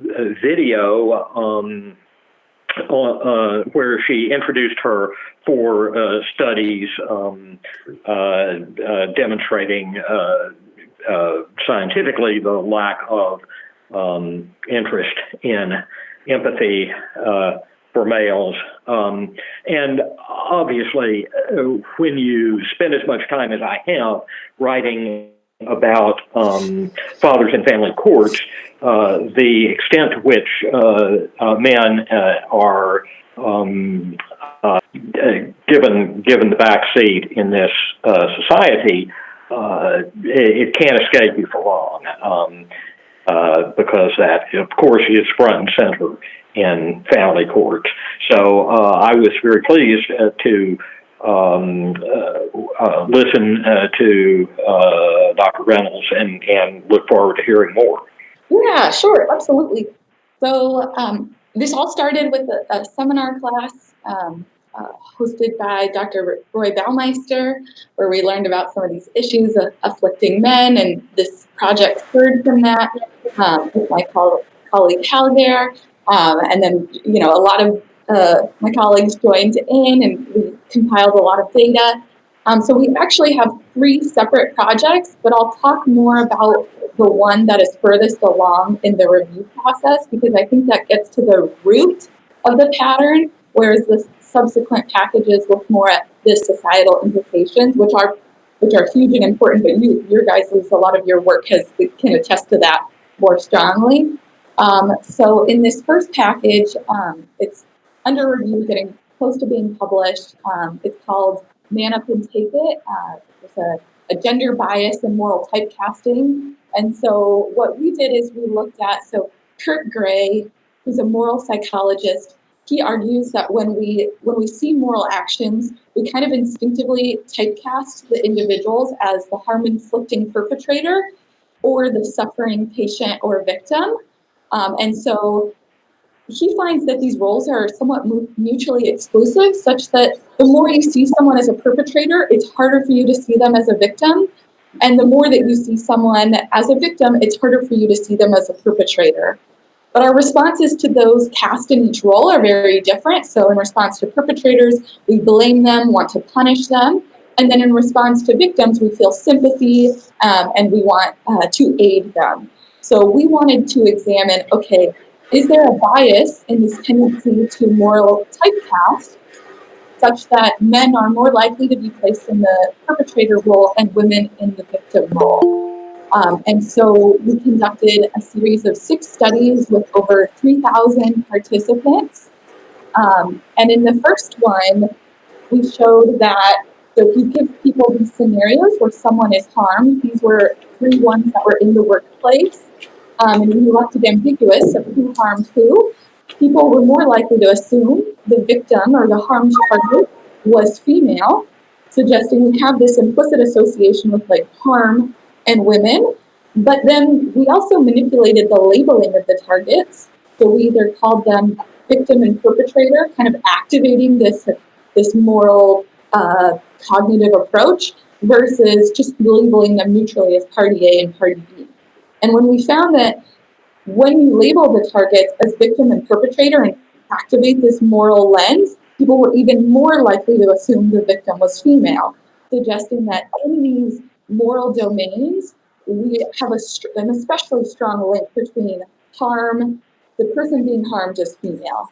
video where she introduced her 4 studies demonstrating scientifically the lack of interest in empathy for males. And obviously, when you spend as much time as I have writing about fathers in family courts, the extent to which men are given the back seat in this society, it can't escape you for long, because that, of course, is front and center in family courts. So I was very pleased to listen to Dr. Reynolds and look forward to hearing more. Yeah, sure, absolutely. So this all started with a seminar class hosted by Dr. Roy Baumeister, where we learned about some of these issues afflicting men, and this project spurred from that with my colleague Hal there. And then, a lot of my colleagues joined in, and we compiled a lot of data. So we actually have 3 separate projects, but I'll talk more about the one that is furthest along in the review process, because I think that gets to the root of the pattern, whereas the subsequent packages look more at the societal implications, which are huge and important, but your guys, a lot of your work can attest to that more strongly. So in this first package, it's under review, getting close to being published. It's called Man Up and Take It. It's a gender bias and moral typecasting. And so what we did is we looked at, so Kurt Gray, who's a moral psychologist, he argues that when we see moral actions, we kind of instinctively typecast the individuals as the harm-inflicting perpetrator or the suffering patient or victim. And so he finds that these roles are somewhat mutually exclusive, such that the more you see someone as a perpetrator, it's harder for you to see them as a victim. And the more that you see someone as a victim, it's harder for you to see them as a perpetrator. But our responses to those cast in each role are very different. So in response to perpetrators, we blame them, want to punish them. And then in response to victims, we feel sympathy and we want to aid them. So we wanted to examine, okay, is there a bias in this tendency to moral typecast such that men are more likely to be placed in the perpetrator role and women in the victim role? And so we conducted a series of 6 studies with over 3,000 participants. And in the first one, we showed that so if you give people these scenarios where someone is harmed, these were 3 ones that were in the workplace, and we left it ambiguous of who harmed who. People were more likely to assume the victim or the harmed target was female, suggesting we have this implicit association with like harm and women. But then we also manipulated the labeling of the targets. So we either called them victim and perpetrator, kind of activating this moral cognitive approach, versus just labeling them neutrally as party A and party B. And when we found that when you label the targets as victim and perpetrator and activate this moral lens, people were even more likely to assume the victim was female, suggesting that in these moral domains, we have an especially strong link between harm, the person being harmed is female.